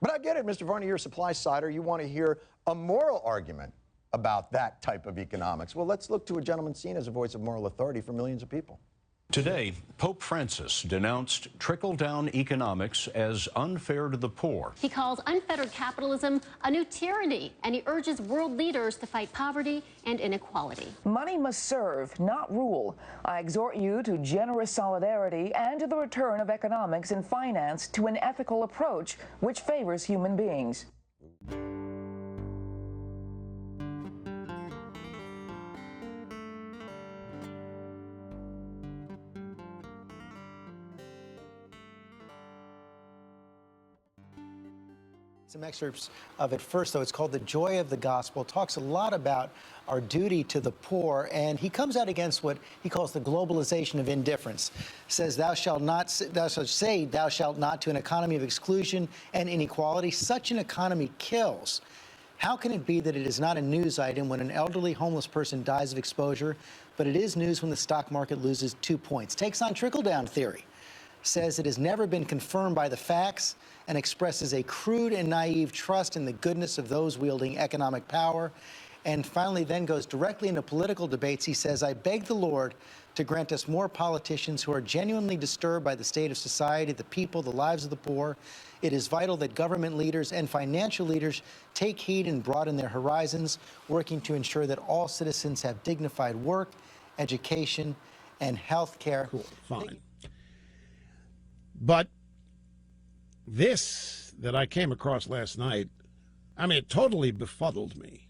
But I get it, Mr. Varney, you're a supply-sider. You want to hear a moral argument about that type of economics. Well, let's look to a gentleman seen as a voice of moral authority for millions of people. Today, Pope Francis denounced trickle-down economics as unfair to the poor. He calls unfettered capitalism a new tyranny, and he urges world leaders to fight poverty and inequality. Money must serve, not rule. I exhort you to generous solidarity and to the return of economics and finance to an ethical approach which favors human beings. Some excerpts of it first, though. It's called The Joy of the Gospel. It talks a lot about our duty to the poor, and he comes out against what he calls the globalization of indifference. Says, thou shalt say, thou shalt not to an economy of exclusion and inequality. Such an economy kills. How can it be that it is not a news item when an elderly homeless person dies of exposure, but it is news when the stock market loses 2 points? Takes on trickle-down theory. Says it has never been confirmed by the facts and expresses a crude and naive trust in the goodness of those wielding economic power. And finally then goes directly into political debates. He says, I beg the Lord to grant us more politicians who are genuinely disturbed by the state of society, the people, the lives of the poor. It is vital that government leaders and financial leaders take heed and broaden their horizons, working to ensure that all citizens have dignified work, education, and health care. Cool, fine. But this that I came across last night, I mean, it totally befuddled me.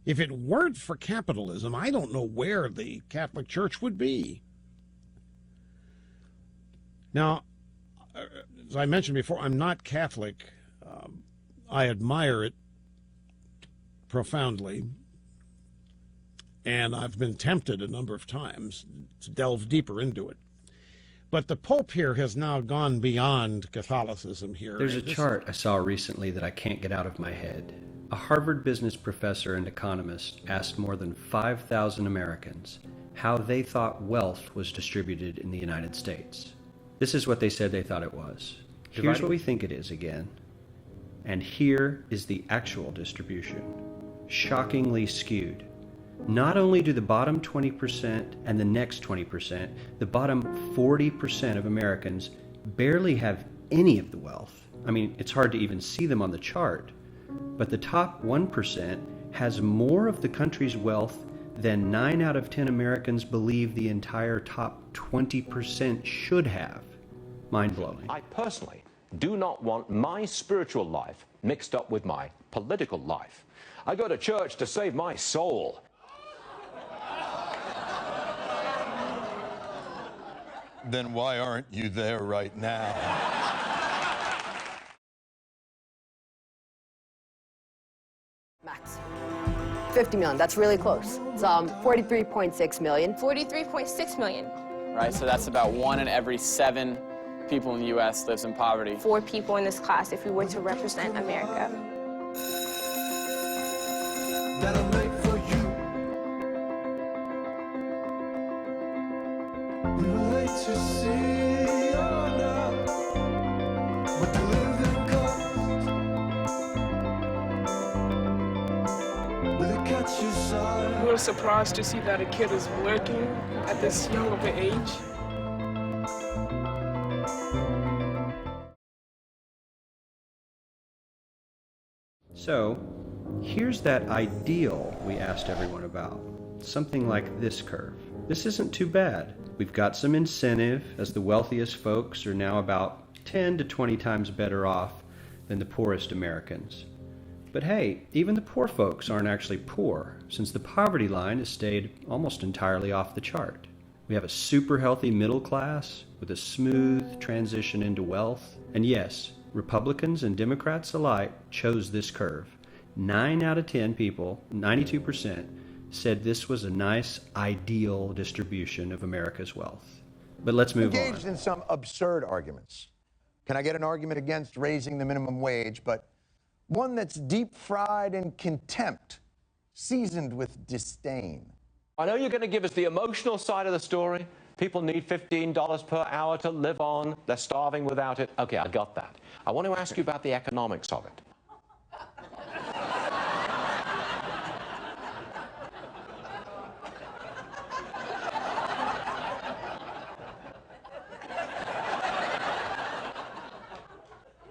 If it weren't for capitalism, I don't know where the Catholic Church would be. Now, as I mentioned before, I'm not Catholic. I admire it profoundly. And I've been tempted a number of times to delve deeper into it. But the Pope here has now gone beyond Catholicism here. There's a chart I saw recently that I can't get out of my head. A Harvard business professor and economist asked more than 5,000 Americans how they thought wealth was distributed in the United States. This is what they said they thought it was. Here's what we think it is again. And here is the actual distribution. Shockingly skewed. Not only do the bottom 20% and the next 20%, the bottom 40% of Americans barely have any of the wealth. I mean, it's hard to even see them on the chart. But the top 1% has more of the country's wealth than 9 out of 10 Americans believe the entire top 20% should have. Mind-blowing. I personally do not want my spiritual life mixed up with my political life. I go to church to save my soul. Then why aren't you there right now? Max. 50 million, that's really close. It's 43.6 million. 43.6 million. Right, so that's about 1 in every 7 people in the U.S. lives in poverty. 4 people in this class if we were to represent America. I'm a little surprised to see that a kid is working at this young of an age. So, here's that ideal we asked everyone about. Something like this curve. This isn't too bad. We've got some incentive, as the wealthiest folks are now about 10 to 20 times better off than the poorest Americans. But hey, even the poor folks aren't actually poor, since the poverty line has stayed almost entirely off the chart. We have a super healthy middle class with a smooth transition into wealth. And yes, Republicans and Democrats alike chose this curve. 9 out of 10 people, 92%, said this was a nice, ideal distribution of America's wealth. But let's move on. Engaged in some absurd arguments. Can I get an argument against raising the minimum wage, but one that's deep fried in contempt, seasoned with disdain? I know you're going to give us the emotional side of the story. People need $15 per hour to live on. They're starving without it. Okay, I got that. I want to ask you about the economics of it.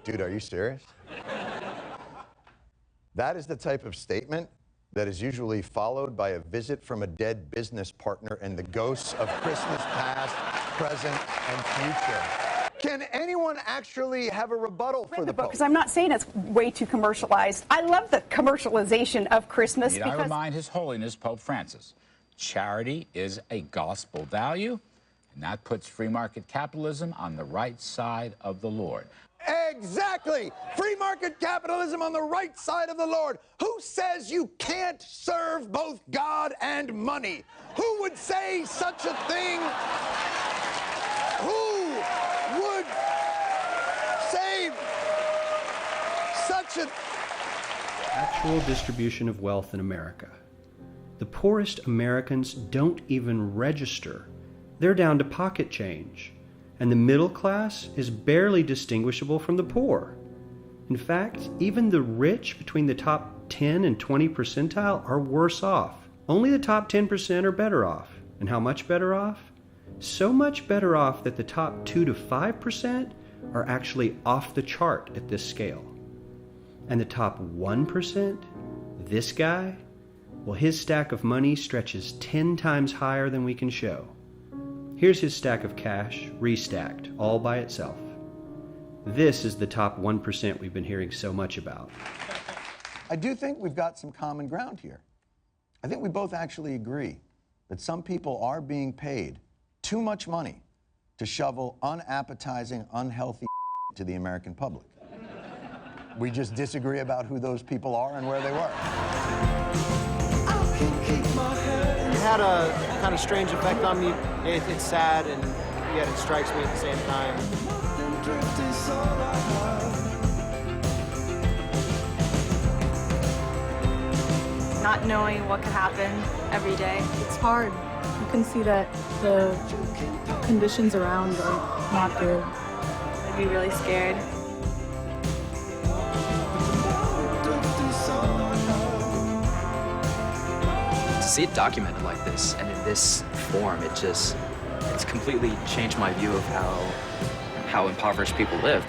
Dude, are you serious? That is the type of statement that is usually followed by a visit from a dead business partner and the ghosts of Christmas past, present, and future. Can anyone actually have a rebuttal for the Pope? Because I'm not saying it's way too commercialized. I love the commercialization of Christmas. Need I remind His Holiness Pope Francis, charity is a gospel value, and that puts free market capitalism on the right side of the Lord. Exactly! Free market capitalism on the right side of the Lord. Who says you can't serve both God and money? Who would say such a thing? Who would say such a... Actual distribution of wealth in America. The poorest Americans don't even register. They're down to pocket change. And the middle class is barely distinguishable from the poor. In fact, even the rich between the top 10 and 20 percentile are worse off. Only the top 10% are better off. And how much better off? So much better off that the top 2 to 5% are actually off the chart at this scale. And the top 1%, this guy, well, his stack of money stretches 10 times higher than we can show. Here's his stack of cash, restacked, all by itself. This is the top 1% we've been hearing so much about. I do think we've got some common ground here. I think we both actually agree that some people are being paid too much money to shovel unappetizing, unhealthy to the American public. We just disagree about who those people are and where they were. It had a kind of strange effect on me. It's sad, and yet it strikes me at the same time. Not knowing what could happen every day. It's hard. You can see that the conditions around are not good. I'd be really scared. To see it documented like this and in this form, it's completely changed my view of how impoverished people live.